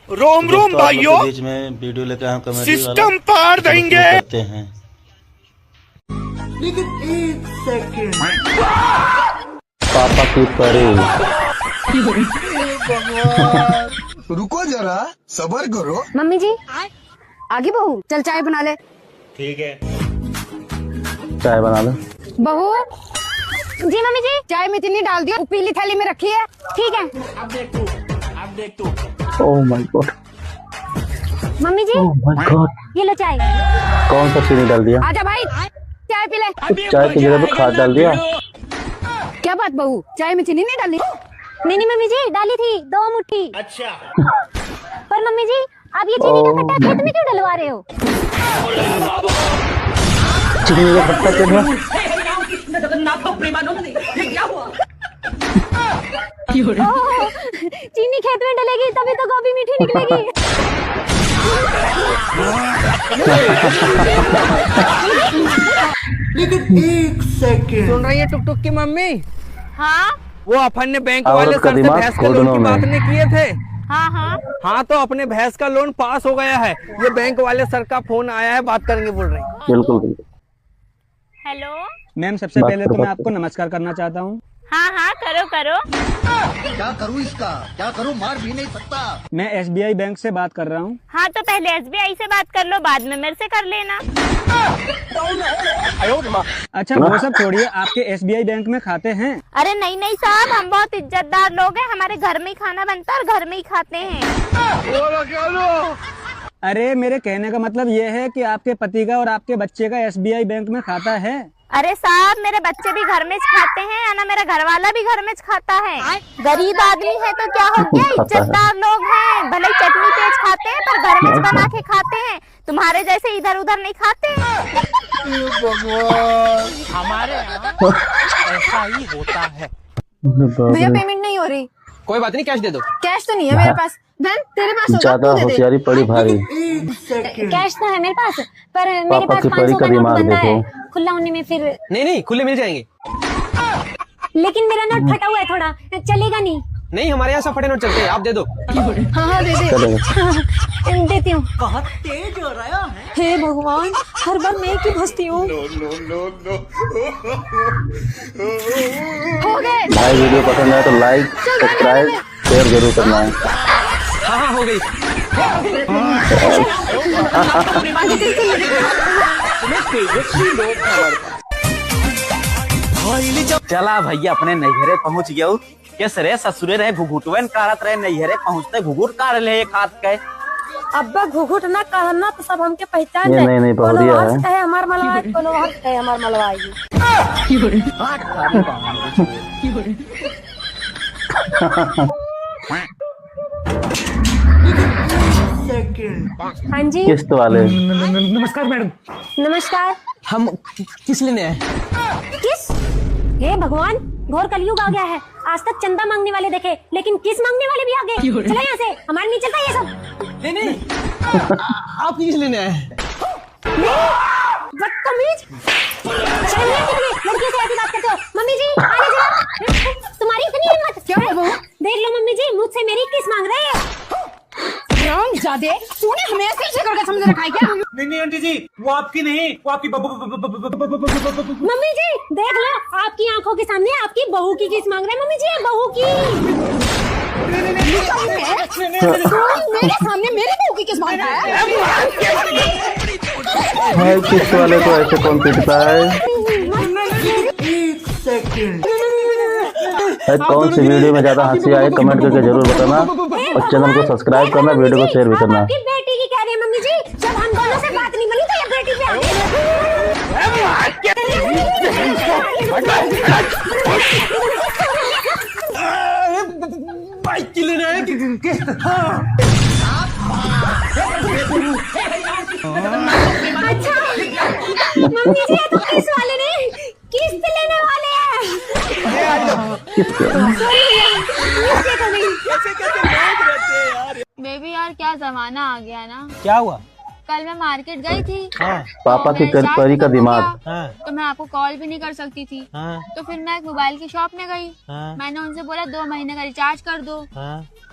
रोम रोम भाइयों, बीच में वीडियो लेकर हम कमेडी सिस्टम पार देंगे करते हैं। लेकिन एक सेकंड, पापा की परी। रुको जरा, सबर करो। मम्मी जी आगे बहू, चल चाय बना ले। ठीक है। चाय बना लो। बहू जी, मम्मी जी चाय में चीनी डाल दियो, पीली थाली में रखी है। ठीक है। अब देख तू। Oh my God, mummy ji oh my God, ये लो चाय। कौन सा चीनी डाल दिया? आजा भाई चाय पी ले। चाय की जगह पे खाद डाल दिया। क्या बात बहू, चाय में चीनी नहीं डाली? नहीं मम्मी जी डाली थी 2 मुट्ठी। अच्छा। पर मम्मी जी आप ये चीनी का कट्टा खेत में क्यों डलवा रहे हो? चीनी का कट्टा क्यों है? ओह, चीनी खेत में डलेगी तभी तो गोभी मीठी निकलेगी। लेकिन एक सेकंड, सुन रही है टुक टुक की मम्मी? हाँ वो अपन ने बैंक औरत वाले का सर से दिमाग भैंस के लोन खोदनों की में। बात नहीं किए थे। हाँ हाँ तो अपने भैंस का लोन पास हो गया है। ये बैंक वाले सर का फोन आया है, बात करेंगे बोल रहे हैं। बिल्कुल बिल्कुल। हेलो। मैम सबसे बात पहले करो, तो मैं बात आपको नमस्कार करना चाहता हूँ। हाँ करो। क्या करूँ इसका, क्या करूँ, मार भी नहीं सकता। मैं SBI बैंक से बात कर रहा हूँ। हाँ तो पहले SBI से बात कर लो, बाद में मेरे से कर लेना। अच्छा वो सब छोड़िए, आपके SBI बैंक में खाते हैं? अरे नहीं साहब, हम बहुत इज्जतदार लोग हैं, हमारे घर में ही खाना बनता है और घर में ही खाते हैं। अरे मेरे कहने का मतलब ये है कि आपके पति का और आपके बच्चे का SBI बैंक में खाता है? अरे साहब मेरे बच्चे भी घर में खाते हैं, है ना, मेरा घर वाला भी घर में खाता है। गरीब आदमी है तो क्या हो गया, इज्जतदार लोग हैं, भले ही चटनी तेज खाते हैं पर घर में बना के खाते हैं। तुम्हारे जैसे इधर उधर नहीं खाते हैं। हमारे यहाँ ऐसा ही होता है। भैया पेमेंट नहीं हो रही। कोई बात नहीं, कैश दे दो। कैश तो नहीं है मेरे पास। बहन तेरे पास होगा ज्यादा तू दे दे। होशियारी पड़ी भारी। एक सेकंड, कैश तो है मेरे पास, पर मेरे पापा पास की 500 परी का का नोट दिमाग बंधा है, देखो। खुला होने में फिर। नहीं खुले मिल जाएंगे। लेकिन मेरा नोट फटा हुआ है थोड़ा, चलेगा नहीं? नहीं हमारे यहाँ सब फटे नोट चलते हैं, आप दे दो। हाँ दे दे। चलेगा। देती हूँ। बहुत तेज हो रहा है। हे भगवान, हर बार मैं क्यों फंसती हूँ? हो गए। भाई वीडियो पसंद आए तो लाइक सब्सक्राइब शेयर जरूर करना है। हाँ हो गई। चला भैया अपने नैहरे पहुंच गया। कैसे रे ससुरे रहे घुघुटवन कारत रहे, नैहरे पहुंचते घुघुट कार ले एक हाथ के। अब्बा घुघुट ना कहना तो सब हमके पहचान ये जाए। नहीं बहुरिया है। है हमार मलवाई, कोनो हंस है हमार मलवाई। सेकंड, हाँ जी किस्त वाले। नमस्कार मैडम। नमस्कार। हम किस लेने आए? किस? हे भगवान, घोर कलयुग आ गया है। आज तक चंदा मांगने वाले देखे, लेकिन किस मांगने वाले भी आ गए। चलो यहाँ से, हमारे नहीं चलता ये सब। नहीं आप किस लेने आए? बदतमीज। शर्म नहीं आती तुम्हें? लड़कियों से ऐसी बात करते हो? मम्मी जी आने जरा। तुम्हारी इतनी हिम्मत? क्या है वो? देख लो मम्मी जी, मुझसे मेरी किस मांग रहे हैं? जादे, तूने हमें ऐसे ही करके समझ रखा है क्या? नहीं आंटी जी, वो आपकी नहीं, वो आपकी मम्मी जी देख लो, आपकी आंखों के सामने आपकी बहू की किस मांग रहे हैं। मम्मी जी बहू की। मेरे सामने मेरे बहू की किस मांग रहा है? भाई किस्त वाले को ऐसे कौन पीटता है? एक सेकंड, भाई कौन सी वीडियो में ज्यादा हंसी आए कमेंट करके जरूर बताना और चैनल को सब्सक्राइब करना, वीडियो को शेयर भी करना। आपकी बेटी की कह रही है मम्मी जी, जब हम दोनों से बात नहीं बनी तो ये बेटी पे आ बाइक की लेने आए किस्त? अच्छा मम्मी जी, ये तो किस वाले नहीं, किस्त लेने वाले हैं। बेबी यार क्या जमाना आ गया ना। क्या हुआ? कल मैं मार्केट गई थी। पापा की परी का दिमाग। तो मैं आपको कॉल भी नहीं कर सकती थी। तो फिर मैं एक मोबाइल की शॉप में गई। मैंने उनसे बोला 2 महीने का रिचार्ज कर दो।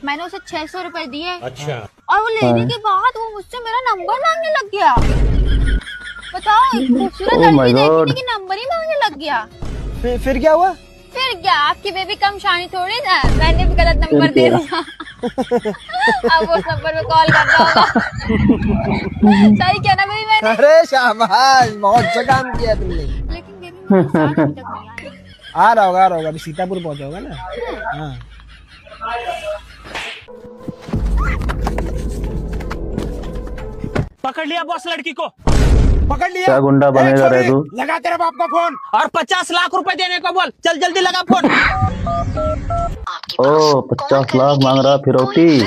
मैंने उसे 600 रुपए दिए। अच्छा। और वो लेने के बाद वो मुझसे मेरा नंबर मांगने लग गया। बताओ, खूबसूरत Oh my लड़की God. देखने की नंबर ही मांगने लग गया। फिर क्या हुआ? फिर क्या, आपकी बेबी कम शानी थोड़ी ना, मैंने भी गलत नंबर दे दिया। अब उस नंबर पे कॉल करना होगा। सही क्या ना बेबी मैंने? अरे शाबाश, बहुत अच्छा काम किया तुमने। लेकिन बेबी मेरे साथ अभी तक नहीं आई। आ रहा होगा अभी सीतापुर पहुंचा होगा ना। हाँ। पकड़ लिया बॉस लड़की को। पकड़ लिया। क्या गुंडा बनेगा रे तू? लगा तेरे बाप का फोन। और 50 लाख रुपए देने को बोल। चल जल्दी लगा फोन। ओ 50 लाख मांग रहा फिरौती।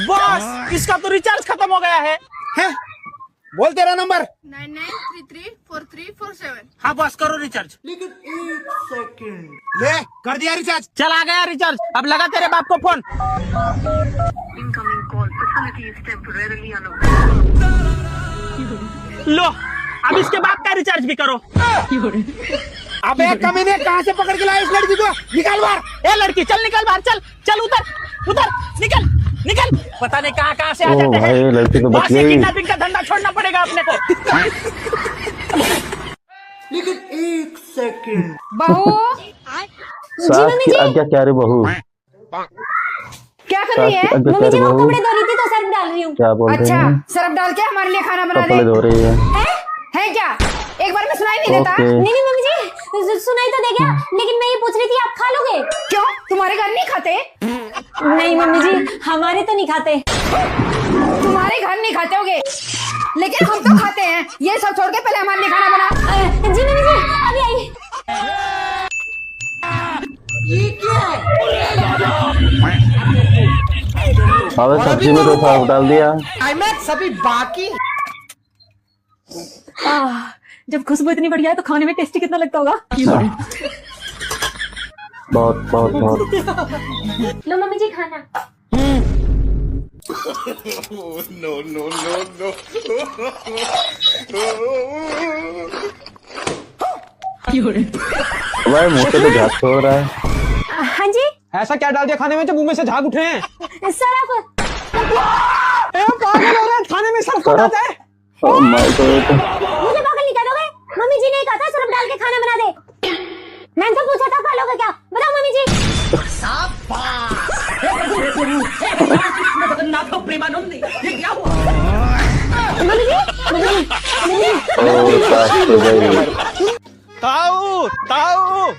बॉस इसका तो रिचार्ज खत्म हो गया है। बोल तेरा नंबर। 99334347। हाँ बॉस करो रिचार्ज। लेकिन 1 सेकंड। ले कर दिया रिचार्ज। चला गया रिचार्ज। अब लगा तेरे बाप को फोन। लो अब इसके बाप का रिचार्ज भी करो। अबे कमीने, कहाँ से पकड़ के लाया इस लड़की को? निकाल बाहर। ए लड़की चल निकल बाहर। चल चल उधर उधर निकल निकल। पता नहीं कहाँ से आ ओ जाते भाई, हैं। लड़की तो बच बॉस ये गई। किडनैपिंग का धंधा छोड़ना पड़ेगा अपने को। लेकिन 1 सेकंड। बहू, सास की आज्ञा क्या रे बहू? क्या कर सास रही की है? आज्ञा क्या मम्मी जी रे वो बहू? कपड़े धो रही थी तो सर्फ डाल रही हूँ। क्या बोल रही है? सर्फ डाल के हमारे लिए खाना बना कपड़े धो रही है। है क्या? एक बार में सुनाई नहीं देता? ओके। नहीं मम्मी जी, सुनाई तो दे गया, लेकिन मैं ये पूछ रही थी आप खा लोगे? क्यों, तुम्हारे घर नहीं खाते? नहीं मम्मी जी, हमारे तो नहीं खाते। तुम्हारे घर नहीं खाते होगे, लेकिन हम तो खाते हैं। ये सब छोड़ के पहले हमारे लिए खाना बना। जी मम्मी जी, अभी आई। अबे सब्जी में तो सर्फ डाल दिया। सभी बाकी। जब खुशबू इतनी बढ़िया है तो खाने में टेस्टी कितना लगता होगा। बहुत बहुत बहुत। लो मम्मी जी खाना। भाई मुँह से तो झाग छोड़ रहा है। हाँ जी, ऐसा क्या डाल दिया खाने में जो मुंह में से झाग उठ रहे हैं? सरफ। पागल हो रहा है, खाने में सर्फ सर्फ? डालता है। Oh my God. मुझे पागल नहीं कह दोगे? मम्मी जी ने कहा था सरफ डाल के खाना बना दे। मैंने तो पूछा था खा लोगे क्या? बताओ मम्मी जी। मम्मी जी, ओ सास तो गई। ताऊ ताऊ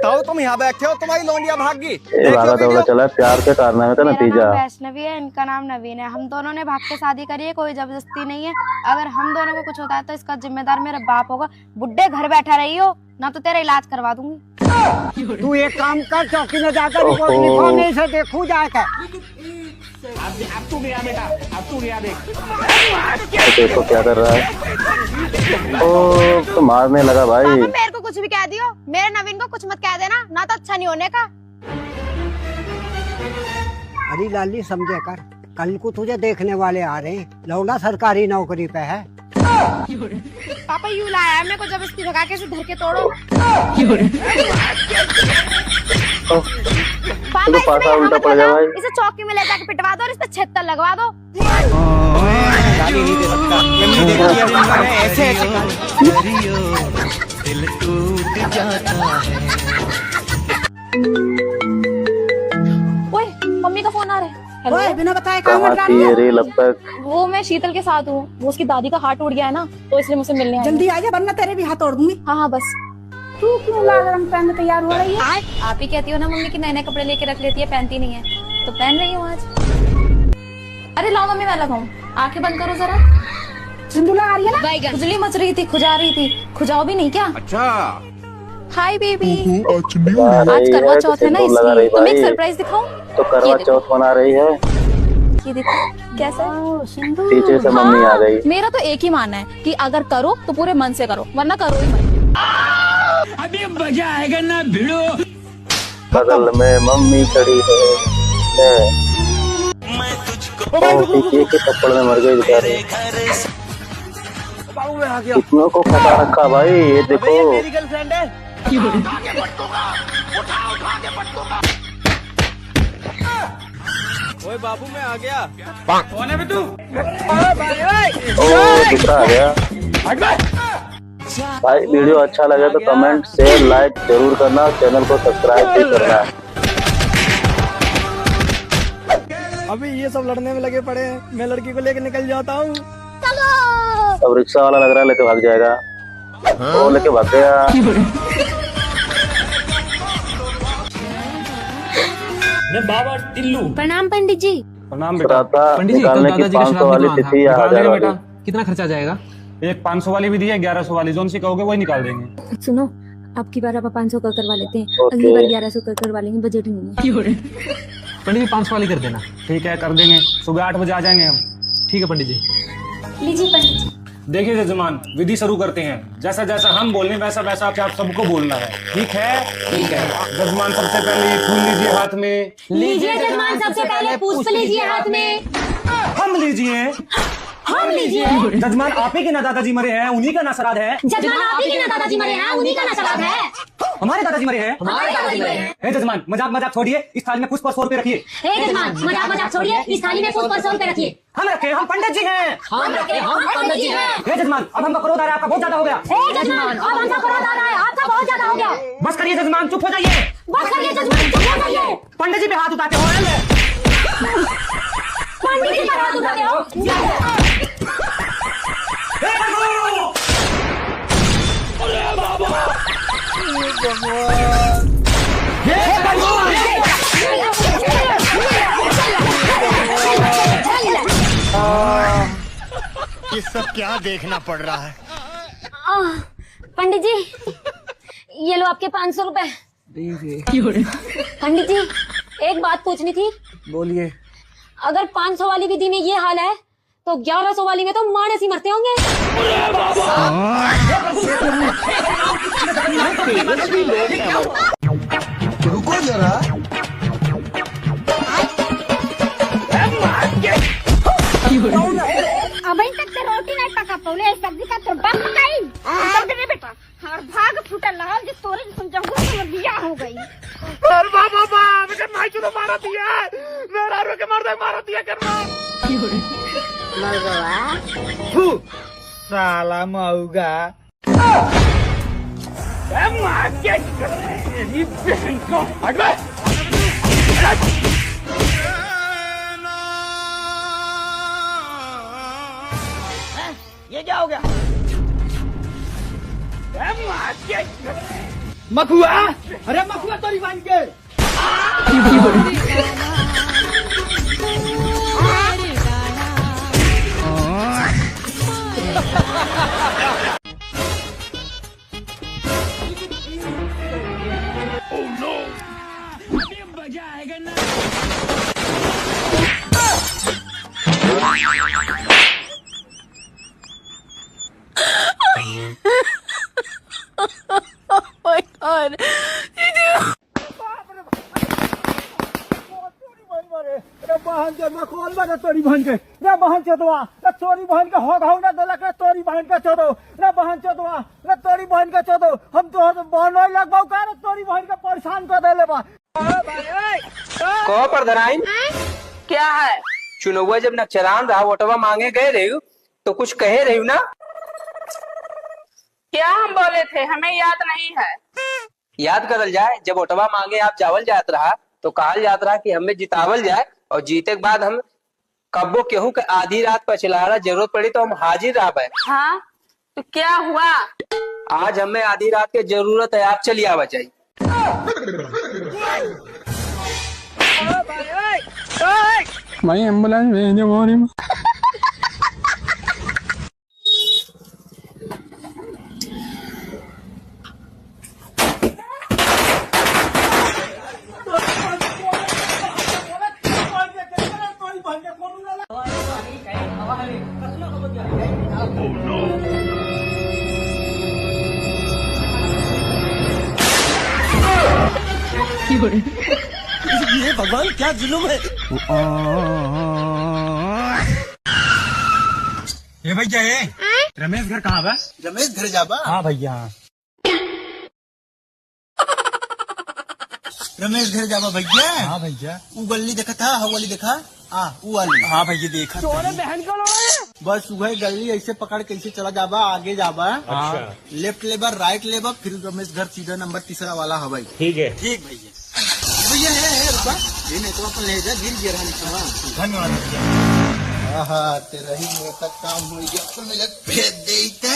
ताऊ, तुम यहाँ बैठे हो, तुम्हारी लौंडिया भाग गई। ये भागा दौड़ा चला है, प्यार के कारनामे का नतीजा। वैष्णवी है, इनका नाम नवीन है। हम दोनों ने भाग के शादी करी है, कोई जबरदस्ती नहीं है। अगर हम दोनों को कुछ होता है तो इसका जिम्मेदार मेरा बाप होगा। बुड्ढे घर बैठा रही हो ना, तो तेरा इलाज करवा दूंगी। तू एक काम कर, चौकी में जाकर रिपोर्ट लिखवा, मैं इसे देखूं जाकर। अब तू गया बेटा, अब तू गया देख। देखो क्या कर रहा है। ओ तो मारने लगा भाई। पापा मेरे को कुछ भी कह दियो, मेरे नवीन को कुछ मत कह देना, ना तो अच्छा नहीं होने का। अरे लाली समझे कर, कल को तुझे देखने वाले आ रहे हैं। लौंडा सरकारी नौकरी पे है। पापा यूं लाया है, मेरे को जबरदस्ती भगा के इसे धर के तोड़ो। पापा तो पासा उल्टा पड़ गया भाई। इसे चौकी में ले जाके पिटवा दो और इस पे 76 लगवा दो। गाली नहीं दे सकता। ऐसे ऐसे दिल टूट जाता है। ओए, मम्मी का फोन आ रहा है। हेलो, ओए, बिना बताए कहाँ थी ये रेल अब तक? वो मैं शीतल के साथ हूँ। वो उसकी दादी का हाथ टूट गया है ना, तो इसलिए मुझसे मिलने आई। जल्दी आ जा, वरना तेरे भी हाथ तोड़ दूंगी। हाँ हाँ बस। तू क्यों लाल रंग पहन तैयार हो रही है? आप ही कहती हो ना मम्मी कि नए नए कपड़े लेके रख लेती है, पहनती नहीं है, तो पहन रही हूँ आज। अरे लाओ मम्मी, मैं लगाऊं। आंखें बंद करो जरा। सिंदूला आ रही है ना? खुजली मच रही थी, खुजा रही थी। खुजाओ भी नहीं क्या? अच्छा। Hi baby. आ आज रही करवा है, चौथ है ना, सिंदूर लगा इसलिए रही तुम्हें एक भाई। सरप्राइज दिखाऊं। तो करवा चौथ मना रही है। ये देखो कैसा है। पीछे से मम्मी आ गई। मेरा तो एक ही मानना है कि अगर करो तो पूरे मन से करो, वरना करो ही मत। अभी मजा आएगा ना भिड़ो। बगल में मम्मी खड़ी है। किसी के थप्पड़ में मर गई बेचारे। कितनों को फंसा रखा भाई, ये देखो। मेरी गर्लफ्रेंड है। ओए बाबू मैं आ गया। कौन है बे तू? ओ दूसरा आ गया। भाई वीडियो अच्छा लगे तो कमेंट शेयर लाइक जरूर करना, चैनल को सब्सक्राइब भी करना। अभी ये सब लड़ने में लगे पड़े हैं, मैं लड़की को लेकर निकल जाता हूँ। अब रिक्शा वाला लग रहा है लेके भाग जाएगा। वो लेके भाग गया। बाबा टिल्लू। प्रणाम पंडित जी। प्रणाम बेटा। पंडित जी निकालने की 500 वाली तिथि या 1000 वाली। कितना खर्चा जाएगा? एक 500 वाली भी दी है, 1100 वाली, जोन सी कहोगे वही निकाल देंगे। सुनो, अब की बार आप 500 का करवा लेते हैं, अगली बार 1100 का करवा लेंगे, बजट नहीं है। पंडित जी 500 वाली कर देना। ठीक है कर देंगे, सुबह 8 बजे आ जाएंगे हम। ठीक है पंडित जी। लीजिए पंडित जी। देखिए जजमान, विधि शुरू करते हैं। जैसा जैसा हम बोलें वैसा वैसा आप सबको बोलना है। ठीक है? ठीक है। जजमान सबसे पहले फूल लीजिए हाथ में। लीजिए जजमान, सबसे पहले पुष्प लीजिए हाथ में। हम लीजिए। हम लीजिए। जजमान आप ही के ना दादाजी मरे हैं, उन्हीं का ना श्राद्ध है। जजमान आप ही के ना दादाजी मरे हैं, उन्हीं का ना श्राद्ध है। हमारे दादाजी मरे हैं। हमारे दादाजी मरे हैं। हे जजमान मजाक मजाक छोड़िए, इस थाली में पुष्प और 100 रुपए रखिए। हे जजमान मजाक मजाक छोड़िए, इस थाली में पुष्प और 100 रुपए रखिए। हम रखे, हम पंडित जी हैं। हम रखे, हम पंडित जी हैं। हे जजमान अब हमका क्रोध आ रहा है, आपका बहुत ज्यादा हो गया। हे जजमान अब हमका क्रोध आ रहा है, आपका बहुत ज्यादा हो गया। बस करिए जजमान, चुप हो जाइए। बस करिए जजमान, चुप हो जाइए। पंडित जी पे हाथ उठाते हो। पंडित जी पर हाथ उठाते हो। ये सब क्या देखना पड़ रहा है? पंडित जी ये लो आपके 500 रुपए। पंडित जी एक बात पूछनी थी। बोलिए। अगर 500 वाली विधि में ये हाल है तो 1100 वाली में तो मारे सी मरते होंगे। रुको जरा। अभी तक तो रोटी नहीं पका पौले, सब्जी का तो बस नहीं। जल्दी रे बेटा, हर भाग फूटा लगा जो तोरे सुन जाऊंगा तो बिया हो गई। अरे बाबा मुझे माई चुनो मारा दिया, मेरा रो के मारा दिया करना। साला मऊगा। ये क्या हो गया? मखुआ, अरे मखुआ तो नहीं बन के। कौन बना तोरी बहन के? रे बहन चोदवा, रे तोरी बहन के हो घाव ना देलक, रे तोरी बहन के चोदो, रे बहन चोदवा, रे तोरी बहन के चोदो। हम तो बहन नहीं लगबाऊ का, रे तोरी बहन के परेशान कर देले बा। कहो प्रधान क्या है? चुनौआ जब नक्चरान रहा वोटवा मांगे गए रही तो कुछ कहे रही ना? क्या हम बोले थे, हमें याद नहीं है। याद करल जाए, जब वोटवा मांगे आप जावल जात रहा तो कहल जात रहा कि हमें जितावल जाए और जीते के बाद हम कब्बो केहू के आधी रात पर चला जरूरत पड़ी तो हम हाजिर रह। हाँ तो क्या हुआ? आज हमें आधी रात की जरूरत है, आप चलिए आवा जाइए। भाई एम्बुलेंस भेज दो। ये भगवान क्या जुलुम है। ये भैया ये रमेश घर कहाँ बा? रमेश घर जाबा। हाँ भैया। रमेश घर जावा भैया। हाँ भैया। वो गली देखा था, हाँ वाली देखा, वो वाली। हाँ भैया देखा। बहन को बस वही गली ऐसे पकड़ के ऐसे चला जावा, आगे जावा। अच्छा। लेफ्ट लेबर, राइट लेबर, फिर रमेश घर सीधा नंबर तीसरा वाला है भाई। ठीक है। ठीक भैया। भैया है रुपा, ये नहीं तो अपन ले जा, गिर गया रहने। धन्यवाद भैया। हाँ तेरा ही मेरे तक काम हो गया, तो मिले भेज देते।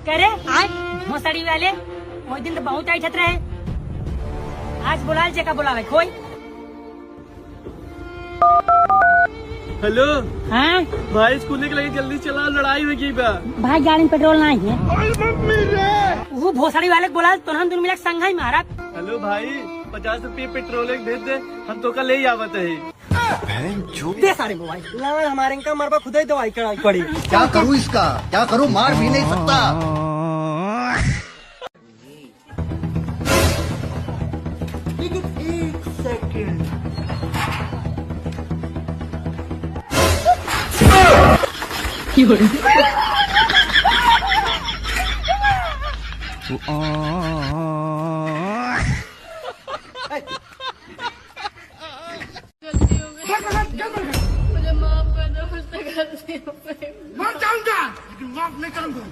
करे भोसड़ी वाले वो दिन तो बहुत आई छत रहे, आज बुलाल जे का बुलावे कोई। हेलो हाँ भाई, स्कूल के लगे जल्दी चला, लड़ाई हो गई बा। भाई गाड़ी में पेट्रोल नहीं है। वो भोसड़ी वाले को बुला तो हम दोनों मिलकर संघा ही मारा। हेलो भाई, 50 रुपये पेट्रोल भेज दे, हम तो कल ले आवत है। दे सारे मोबाइल हमारे इनका मरबा खुद ही दवाई कराई पड़ी। क्या करूँ इसका, क्या करूँ, मार भी नहीं सकता। एक सेकंड। मुझे माफ कर दो, मुझसे गलती हो गई। मार जाऊंगा, लेकिन माफ नहीं करूंगा।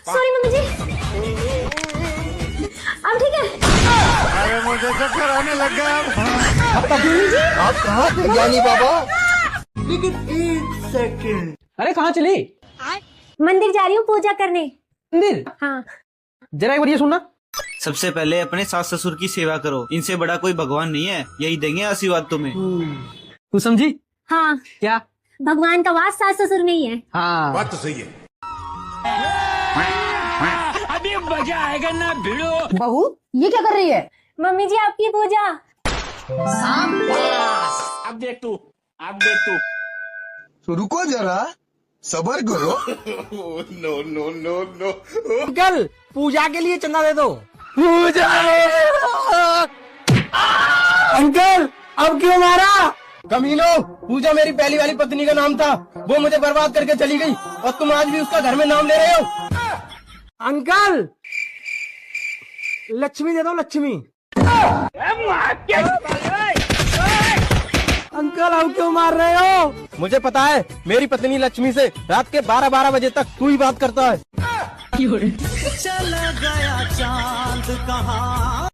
सॉरी मम्मी जी। अब ठीक है। अरे मुझे चक्कर आने लगा। आप कहाँ थे ज्ञानी बाबा? लेकिन एक सेकंड। अरे कहाँ चली? मंदिर जा रही हूँ पूजा करने। मंदिर? हाँ। जरा एक बार ये सुनना। सबसे पहले अपने सास ससुर की सेवा करो, इनसे बड़ा कोई भगवान नहीं है, यही देंगे आशीर्वाद तुम्हें। तू समझी? हाँ। क्या? भगवान का वास सास ससुर में ही है। हाँ बात तो सही है। अभी मजा आएगा ना भिड़ो। बहू ये क्या कर रही है? मम्मी जी आपकी पूजा। अब देख तू, अब देख तू। तो रुको जरा, सबर करो। No no no no. Uncle पूजा के लिए चंदा दे दो। पूजा अंकल अब क्यों मारा? कमीनो, पूजा मेरी पहली वाली पत्नी का नाम था, वो मुझे बर्बाद करके चली गई और तुम आज भी उसका घर में नाम ले रहे हो। अंकल लक्ष्मी दे दो, लक्ष्मी। अंकल अब क्यों मार रहे हो? मुझे पता है मेरी पत्नी लक्ष्मी से रात के 12-12 बजे तक तू ही बात करता है। चला गया चांद कहाँ